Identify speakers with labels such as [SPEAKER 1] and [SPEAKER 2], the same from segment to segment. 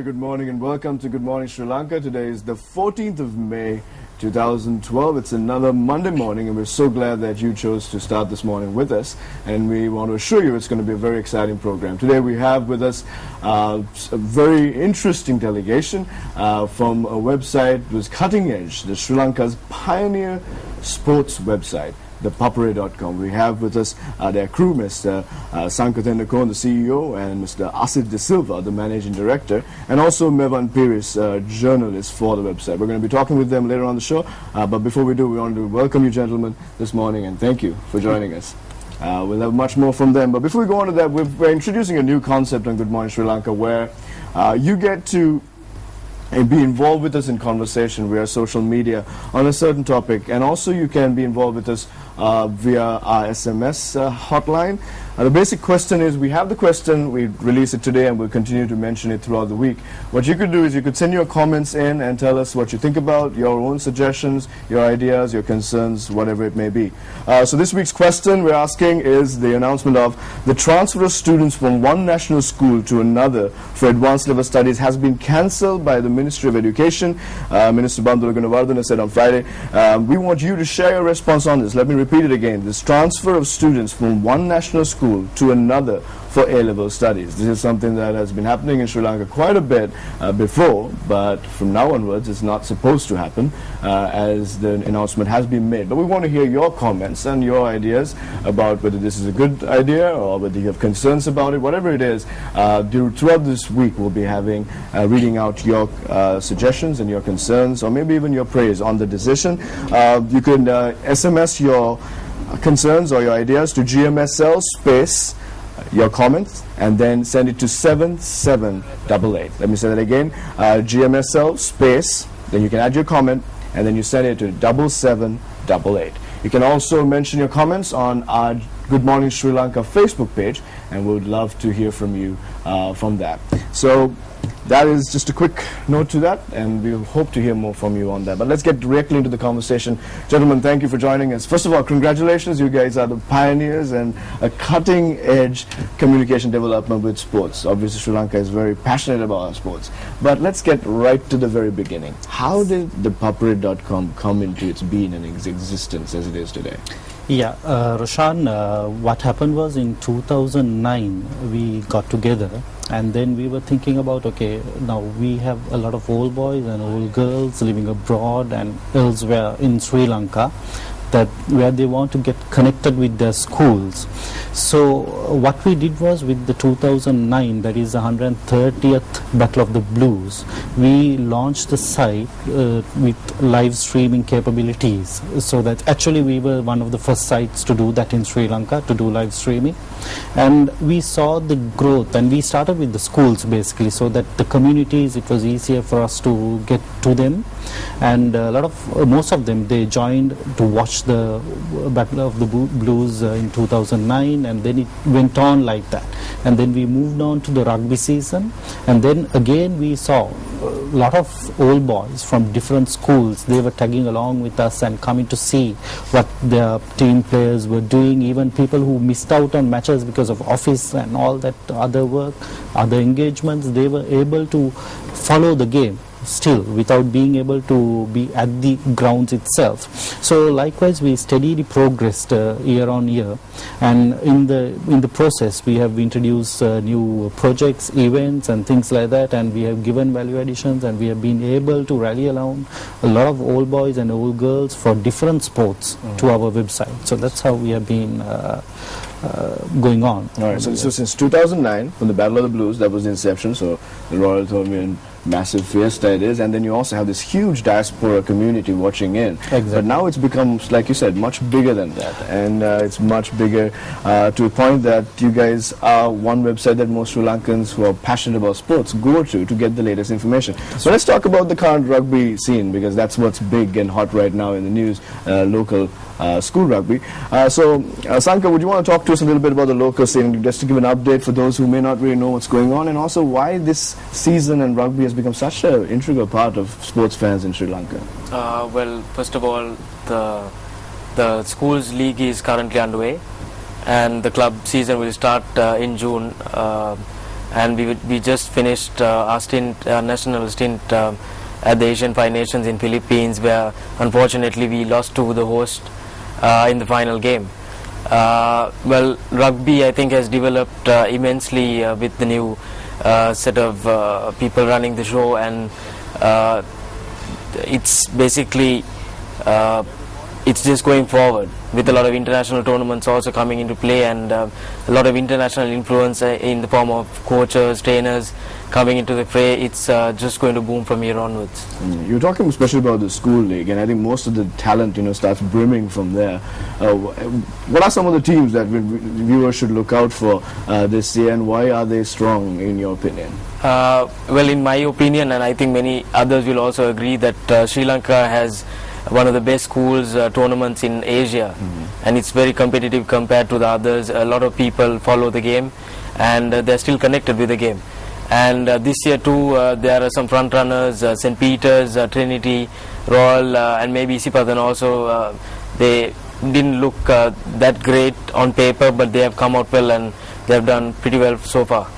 [SPEAKER 1] very good morning and welcome to Good Morning Sri Lanka. Today is the 14th of May 2012. It's another Monday morning and we're so glad that you chose to start this morning with us, and we want to assure you it's going to be a very exciting program. Today we have with us a very interesting delegation from a website that was cutting edge, the Sri Lanka's pioneer sports website, thepapare.com. We have with us their crew, Mr. Sankathen Nakon, the CEO, and Mr. Asid De Silva, the Managing Director, and also Mevan Piris, journalist for the website. We're going to be talking with them later on the show, but before we do, we want to welcome you gentlemen this morning and thank you for joining us. We'll have much more from them, but before we go on to that, we're introducing a new concept on Good Morning Sri Lanka where you get to and be involved with us in conversation via social media on a certain topic, and also you can be involved with us via our SMS hotline. The basic question is, we have the question, we release it today and we'll continue to mention it throughout the week. What you could do is you could send your comments in and tell us what you think about, your own suggestions, your ideas, your concerns, whatever it may be. So this week's question we're asking is the announcement of the transfer of students from one national school to another for advanced level studies has been cancelled by the Ministry of Education. Minister Bandula Gunawardena said on Friday. We want you to share your response on this. Let me repeat it again. This transfer of students from one national school to another for A-level studies. This is something that has been happening in Sri Lanka quite a bit before, but from now onwards it's not supposed to happen as the announcement has been made. But we want to hear your comments and your ideas about whether this is a good idea or whether you have concerns about it. Whatever it is, throughout this week we'll be having reading out your suggestions and your concerns, or maybe even your praise on the decision. You can SMS your concerns or your ideas to GMSL space your comments and then send it to 7788. Let me say that again. GMSL space, then you can add your comment and then you send it to 7788. You can also mention your comments on our Good Morning Sri Lanka Facebook page, and we would love to hear from you from that. So that is just a quick note to that, and we hope to hear more from you on that. But let's get directly into the conversation. Gentlemen, thank you for joining us. First of all, congratulations. You guys are the pioneers and a cutting-edge communication development with sports. Obviously, Sri Lanka is very passionate about our sports. But let's get right to the very beginning. How did the Papare.com come into its being and its existence as it is today?
[SPEAKER 2] Yeah, Roshan, what happened was in 2009 we got together, and then we were thinking about, okay, now we have a lot of old boys and old girls living abroad and elsewhere in Sri Lanka, that where they want to get connected with their schools. So what we did was, with the 2009, that is the 130th Battle of the Blues, we launched the site with live streaming capabilities, so that actually we were one of the first sites to do that in Sri Lanka, to do live streaming. And we saw the growth, and we started with the schools basically, so that the communities, it was easier for us to get to them, and most of them, they joined to watch the Battle of the Blues in 2009, and then it went on like that. And then we moved on to the rugby season, and then again we saw a lot of old boys from different schools. They were tagging along with us and coming to see what their team players were doing. Even people who missed out on matches because of office and all that other work, other engagements, they were able to follow the game still without being able to be at the grounds itself. So likewise we steadily progressed year on year, and in the process we have introduced new projects, events and things like that, and we have given value additions, and we have been able to rally around a lot of old boys and old girls for different sports to our website. So that's how we have been going on.
[SPEAKER 1] Alright, so since 2009, from the Battle of the Blues, that was the inception, so the Royal Tournament, massive fiesta it is, and then you also have this huge diaspora community watching in.
[SPEAKER 2] Exactly.
[SPEAKER 1] But now it's become, like you said, much bigger than that, and it's much bigger to a point that you guys are one website that most Sri Lankans who are passionate about sports go to get the latest information. So let's talk about the current rugby scene, because that's what's big and hot right now in the news, local school rugby. Sanka, would you want to talk to us a little bit about the local scene, just to give an update for those who may not really know what's going on, and also why this season and rugby has become such an integral part of sports fans in Sri Lanka?
[SPEAKER 3] Well, first of all, the schools league is currently underway, and the club season will start in June. and we just finished our stint, national stint at the Asian Five Nations in Philippines, where unfortunately we lost to the host in the final game. Well, rugby I think has developed immensely with the new set of people running the show, and it's basically it's just going forward with a lot of international tournaments also coming into play, and a lot of international influence in the form of coaches, trainers coming into the fray. It's just going to boom from here onwards.
[SPEAKER 1] You're talking especially about the school league, and I think most of the talent, starts brimming from there. What are some of the teams that viewers should look out for this year, and why are they strong in your opinion?
[SPEAKER 3] Well, in my opinion, and I think many others will also agree, that Sri Lanka has one of the best schools tournaments in Asia, and it's very competitive compared to the others. A lot of people follow the game, and they're still connected with the game. And this year too, there are some front runners, St. Peter's, Trinity, Royal, and maybe Isipadan also. They didn't look that great on paper, but they have come out well, and they have done pretty well so far.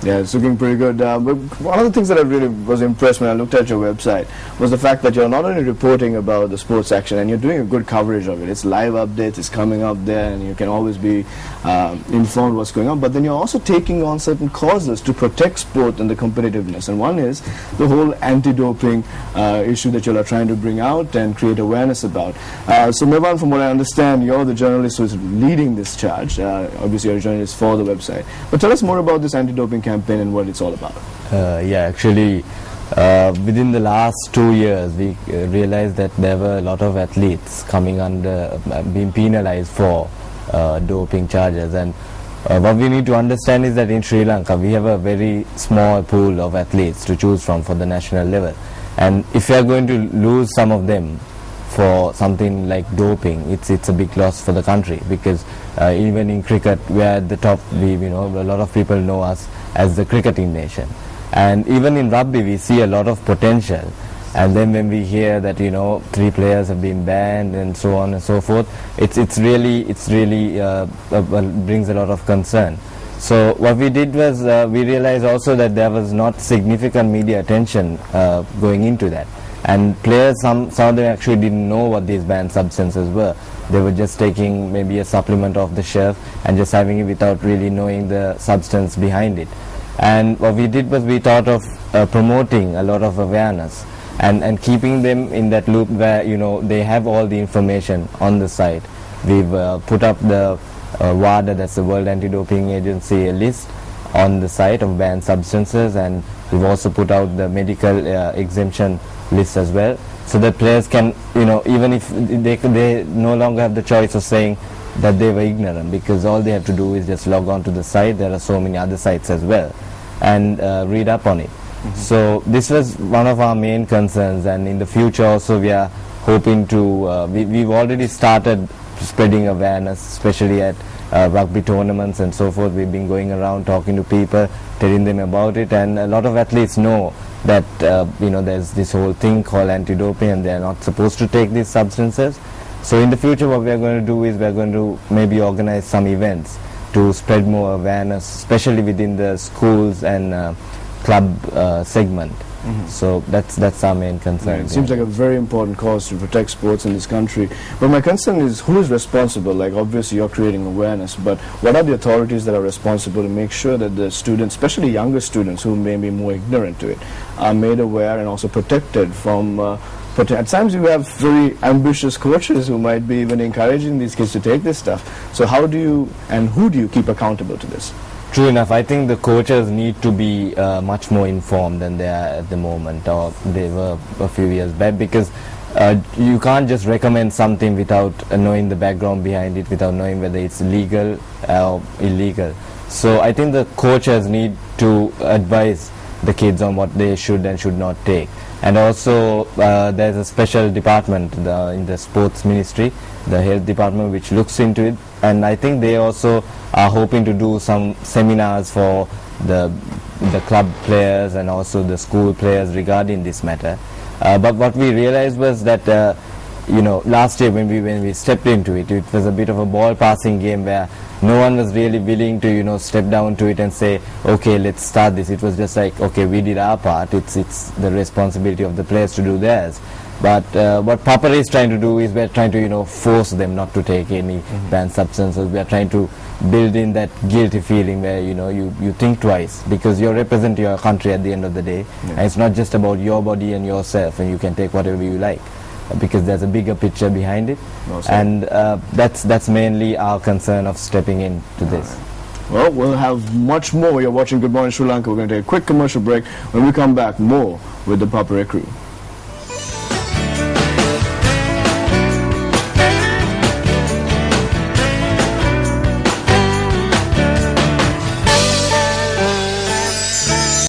[SPEAKER 1] Yeah, it's looking pretty good. But one of the things that I really was impressed when I looked at your website was the fact that you're not only reporting about the sports section, and you're doing a good coverage of it. It's live updates, it's coming up there, and you can always be informed what's going on. But then you're also taking on certain causes to protect sport and the competitiveness. And one is the whole anti-doping issue that you are trying to bring out and create awareness about. So Mevan, from what I understand, you're the journalist who is leading this charge. Obviously, you're a journalist for the website. But tell us more about this anti-doping campaign and what it's all about.
[SPEAKER 4] Yeah, actually, within the last 2 years, we realized that there were a lot of athletes coming under, being penalized for doping charges. And what we need to understand is that in Sri Lanka, we have a very small pool of athletes to choose from for the national level. And if we are going to lose some of them for something like doping, it's a big loss for the country, because even in cricket, we are at the top. A lot of people know us as the cricketing nation, and even in rugby we see a lot of potential. And then when we hear that 3 players have been banned and so on and so forth, it's really brings a lot of concern. So what we did was we realized also that there was not significant media attention going into that, and players, some of them actually didn't know what these banned substances were. They were just taking maybe a supplement off the shelf and just having it without really knowing the substance behind it. And what we did was we thought of promoting a lot of awareness and keeping them in that loop where they have all the information on the site. We've put up the WADA, that's the World Anti-Doping Agency, list on the site of banned substances, and we've also put out the medical exemption list as well, so that players can, even if they no longer have the choice of saying that they were ignorant, because all they have to do is just log on to the site. There are so many other sites as well, and read up on it. So this was one of our main concerns, and in the future also we are hoping to, we've already started spreading awareness, especially at rugby tournaments and so forth. We've been going around talking to people, telling them about it, and a lot of athletes know that there's this whole thing called anti-doping, and they're not supposed to take these substances. So in the future what we're going to do is we're going to maybe organize some events to spread more awareness, especially within the schools and club segment. So that's our main concern.
[SPEAKER 1] It seems like a very important cause to protect sports in this country. But my concern is, who is responsible? Like, obviously you're creating awareness, but what are the authorities that are responsible to make sure that the students, especially younger students who may be more ignorant to it, are made aware and also protected from at times you have very ambitious coaches who might be even encouraging these kids to take this stuff. So how do you, and who do you keep accountable to this?
[SPEAKER 4] True enough. I think the coaches need to be much more informed than they are at the moment, or they were a few years back, because you can't just recommend something without knowing the background behind it, without knowing whether it's legal or illegal. So I think the coaches need to advise the kids on what they should and should not take. And also there's a special department in the sports ministry, the health department, which looks into it, and I think they also are hoping to do some seminars for the club players and also the school players regarding this matter. But what we realized was that last year when we stepped into it, it was a bit of a ball passing game where no one was really willing to step down to it and say, okay, let's start this. It was just like, okay, we did our part. It's the responsibility of the players to do theirs. But what Papa is trying to do is we're trying to force them not to take any banned substances. We're trying to build in that guilty feeling where you think twice, because you represent your country at the end of the day, and it's not just about your body and yourself and you can take whatever you like, because there's a bigger picture behind it. And that's mainly our concern of stepping into this.
[SPEAKER 1] Well, we'll have much more. You're watching Good Morning Sri Lanka. We're going to take a quick commercial break. When we come back, more with the Papare crew.